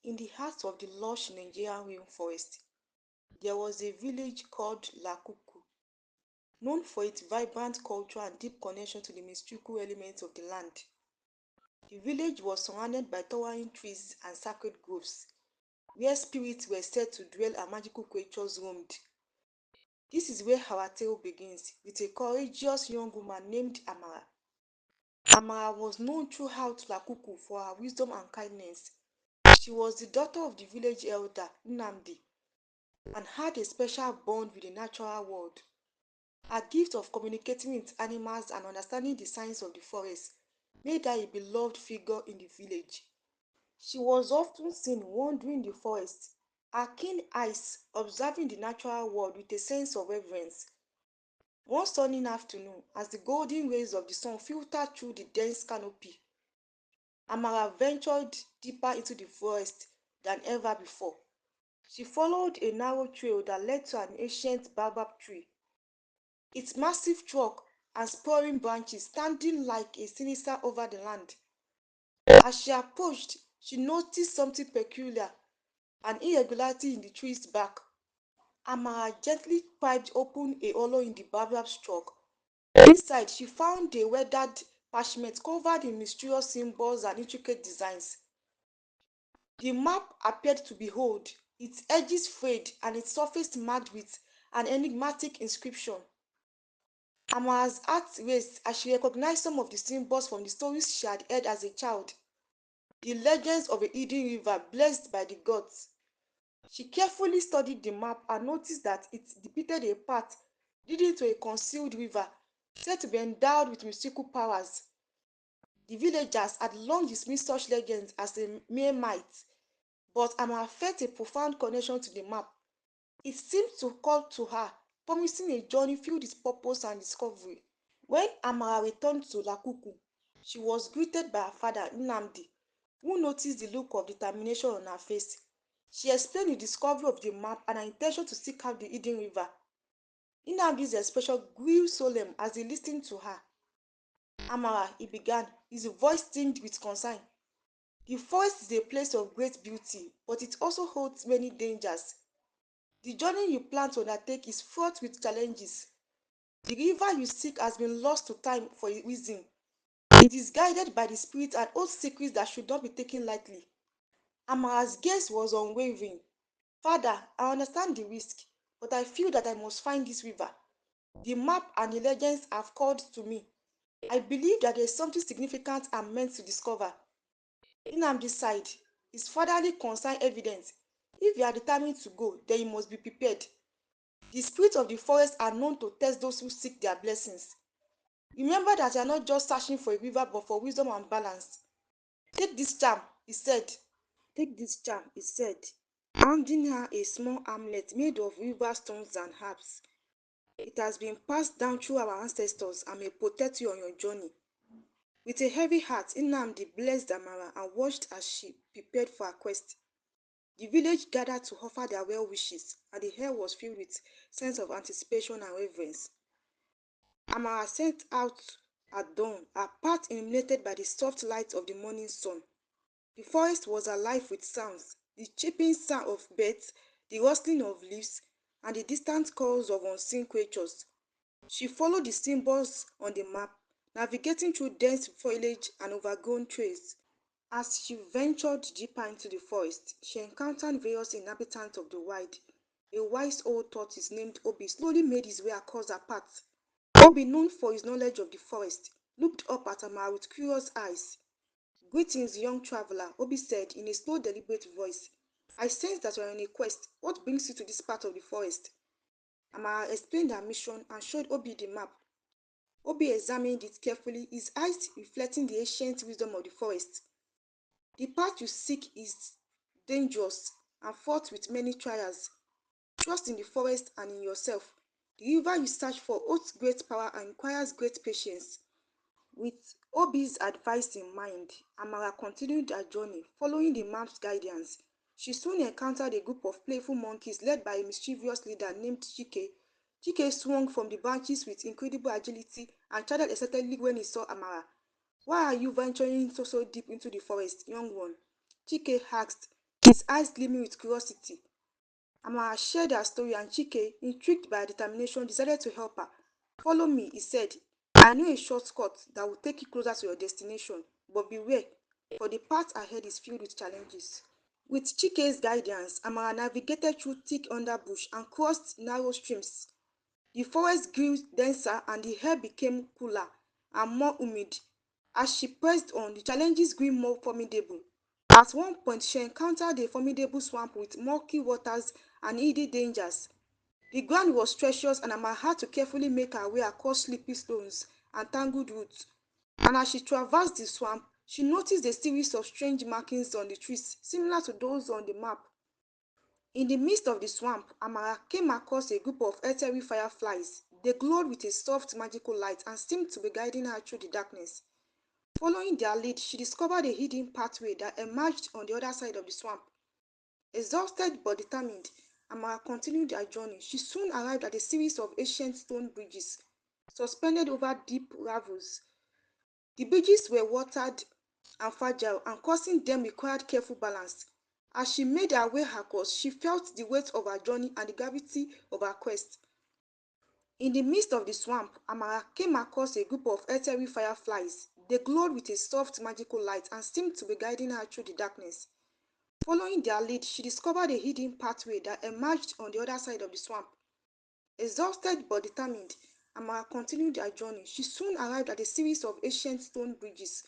In the heart of the lush Nigerian rainforest, there was a village called Lakuku, known for its vibrant culture and deep connection to the mystical elements of the land. The village was surrounded by towering trees and sacred groves, where spirits were said to dwell and magical creatures roamed. This is where our tale begins, with a courageous young woman named Amara. Amara was known throughout Lakuku for her wisdom and kindness. She was the daughter of the village elder, Nnamdi, and had a special bond with the natural world. Her gift of communicating with animals and understanding the signs of the forest made her a beloved figure in the village. She was often seen wandering the forest, her keen eyes observing the natural world with a sense of reverence. One sunny afternoon, as the golden rays of the sun filtered through the dense canopy, Amara ventured deeper into the forest than ever before. She followed a narrow trail that led to an ancient baobab tree, its massive trunk and sprawling branches standing like a sinister over the land. As she approached, she noticed something peculiar, an irregularity in the tree's bark. Amara gently pried open a hollow in the baobab's trunk. Inside, she found a weathered parchment covered in mysterious symbols and intricate designs. The map appeared to be old, its edges frayed and its surface marked with an enigmatic inscription. Amara's heart raced as she recognized some of the symbols from the stories she had heard as a child, the legends of a hidden river blessed by the gods. She carefully studied the map and noticed that it depicted a path leading to a concealed river said to be endowed with mystical powers. The villagers had long dismissed such legends as a mere myth, but Amara felt a profound connection to the map. It seemed to call to her, promising a journey filled with purpose and discovery. When Amara returned to Lakuku, she was greeted by her father, Nnamdi, who noticed the look of determination on her face. She explained the discovery of the map and her intention to seek out the hidden river. Nnamdi's expression grew solemn as he listened to her. Amara, he began, his voice tinged with concern. The forest is a place of great beauty, but it also holds many dangers. The journey you plan to undertake is fraught with challenges. The river you seek has been lost to time for a reason. It is guided by the spirit and holds secrets that should not be taken lightly. Amara's gaze was unwavering. Father, I understand the risk, but I feel that I must find this river. The map and the legends have called to me. I believe that there is something significant I'm meant to discover. Nnamdi sighed, his fatherly concern evident. If you are determined to go, then you must be prepared. The spirits of the forest are known to test those who seek their blessings. Remember that you are not just searching for a river but for wisdom and balance. Take this charm, he said. Take this charm, he said, handing her a small amulet made of river stones and herbs. It has been passed down through our ancestors and may protect you on your journey. With a heavy heart, Nnamdi blessed Amara and watched as she prepared for her quest. The village gathered to offer their well wishes, and the air was filled with sense of anticipation and reverence. Amara set out at dawn, her path illuminated by the soft light of the morning sun. The forest was alive with sounds, the chirping sound of birds, the rustling of leaves, and the distant calls of unseen creatures. She followed the symbols on the map, navigating through dense foliage and overgrown trees. As she ventured deeper into the forest, she encountered various inhabitants of the wild. A wise old tortoise named Obi slowly made his way across her path. Obi, known for his knowledge of the forest, looked up at Amara with curious eyes. Greetings, young traveler, Obi said in a slow, deliberate voice. I sense that you are on a quest. What brings you to this part of the forest? Amara explained her mission and showed Obi the map. Obi examined it carefully, his eyes reflecting the ancient wisdom of the forest. The path you seek is dangerous and fraught with many trials. Trust in the forest and in yourself. The river you search for holds great power and requires great patience. With Obi's advice in mind, Amara continued her journey, following the map's guidance. She soon encountered a group of playful monkeys led by a mischievous leader named Chike. Chike swung from the branches with incredible agility and chattered excitedly when he saw Amara. Why are you venturing so deep into the forest, young one? Chike asked, his eyes gleaming with curiosity. Amara shared her story and Chike, intrigued by her determination, decided to help her. Follow me, he said. I know a shortcut that will take you closer to your destination, but beware, for the path ahead is filled with challenges. With Chike's guidance, Amara navigated through thick underbush and crossed narrow streams. The forest grew denser and the air became cooler and more humid. As she pressed on, the challenges grew more formidable. At one point, she encountered a formidable swamp with murky waters and hidden dangers. The ground was treacherous and Amara had to carefully make her way across slippery stones and tangled roots. And as she traversed the swamp, she noticed a series of strange markings on the trees, similar to those on the map. In the midst of the swamp, Amara came across a group of ethereal fireflies. They glowed with a soft magical light and seemed to be guiding her through the darkness. Following their lead, she discovered a hidden pathway that emerged on the other side of the swamp. Exhausted but determined, Amara continued her journey. She soon arrived at a series of ancient stone bridges, suspended over deep ravels. The bridges were watered and fragile, and crossing them required careful balance. As she made her way across, she felt the weight of her journey and the gravity of her quest. In the midst of the swamp, Amara came across a group of ethereal fireflies. They glowed with a soft magical light and seemed to be guiding her through the darkness. Following their lead, she discovered a hidden pathway that emerged on the other side of the swamp. Exhausted but determined, Amara continued her journey. She soon arrived at a series of ancient stone bridges,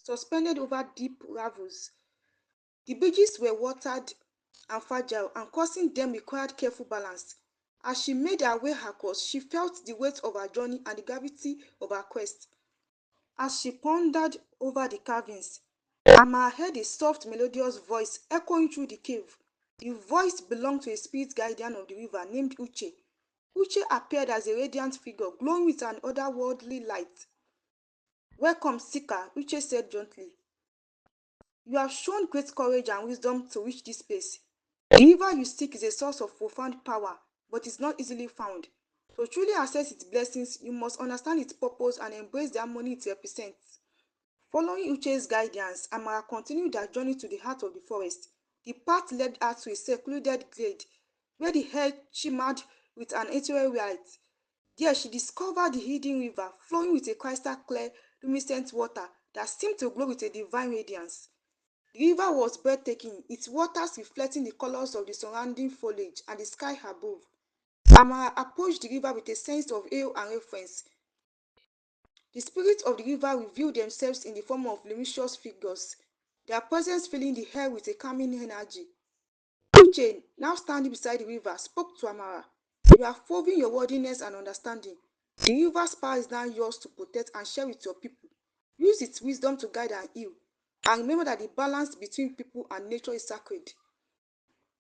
suspended over deep ravels. The bridges were watered and fragile, and crossing them required careful balance. As she made her way across, she felt the weight of her journey and the gravity of her quest. As she pondered over the carvings, Amara heard a soft, melodious voice echoing through the cave. The voice belonged to a spirit guardian of the river named Uche. Uche appeared as a radiant figure, glowing with an otherworldly light. Welcome, seeker, Uche said gently. You have shown great courage and wisdom to reach this place. The river you seek is a source of profound power, but is not easily found. To truly access its blessings, you must understand its purpose and embrace the harmony it represents. Following Uche's guidance, Amara continued her journey to the heart of the forest. The path led her to a secluded glade, where the air shimmered with an ethereal light. There she discovered the hidden river, flowing with a crystal clear, luminescent water that seemed to glow with a divine radiance. The river was breathtaking, its waters reflecting the colors of the surrounding foliage and the sky above. Amara approached the river with a sense of awe and reverence. The spirits of the river revealed themselves in the form of luminous figures, their presence filling the air with a calming energy. Uche, now standing beside the river, spoke to Amara. You are proving your worthiness and understanding. The river's power is now yours to protect and share with your people. Use its wisdom to guide and heal. And remember that the balance between people and nature is sacred.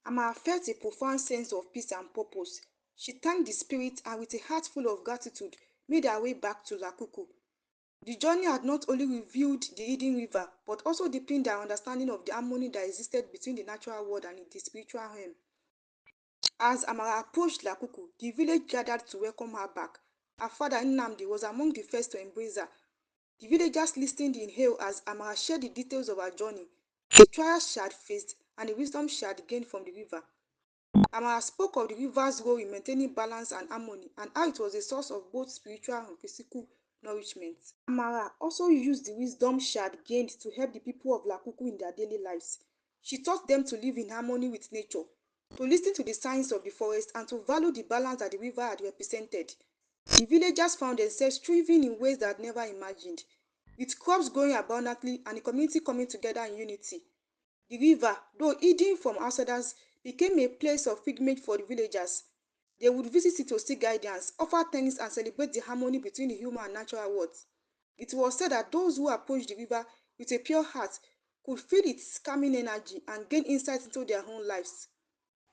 Amara felt a profound sense of peace and purpose. She thanked the spirit and with a heart full of gratitude made her way back to Lakuku. The journey had not only revealed the hidden river, but also deepened her understanding of the harmony that existed between the natural world and the spiritual realm. As Amara approached Lakuku, the village gathered to welcome her back. Her father Nnamdi was among the first to embrace her. The villagers listened in awe as Amara shared the details of her journey, the trials she had faced, and the wisdom she had gained from the river. Amara spoke of the river's role in maintaining balance and harmony and how it was a source of both spiritual and physical nourishment. Amara also used the wisdom she had gained to help the people of Lakuku in their daily lives. She taught them to live in harmony with nature, to listen to the signs of the forest, and to value the balance that the river had represented. The villagers found themselves thriving in ways they had never imagined, with crops growing abundantly and the community coming together in unity. The river, though hidden from outsiders, became a place of pilgrimage for the villagers. They would visit it to seek guidance, offer thanks, and celebrate the harmony between the human and natural worlds. It was said that those who approached the river with a pure heart could feel its calming energy and gain insight into their own lives.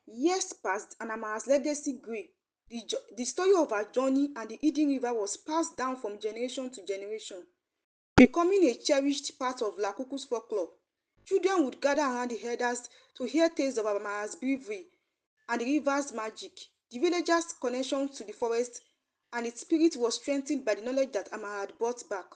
Years passed and Amara's legacy grew. The story of her journey and the hidden river was passed down from generation to generation, becoming a cherished part of Lakuku's folklore. Children would gather around the elders to hear tales of Amara's bravery and the river's magic. The villagers' connection to the forest and its spirit was strengthened by the knowledge that Amara had brought back.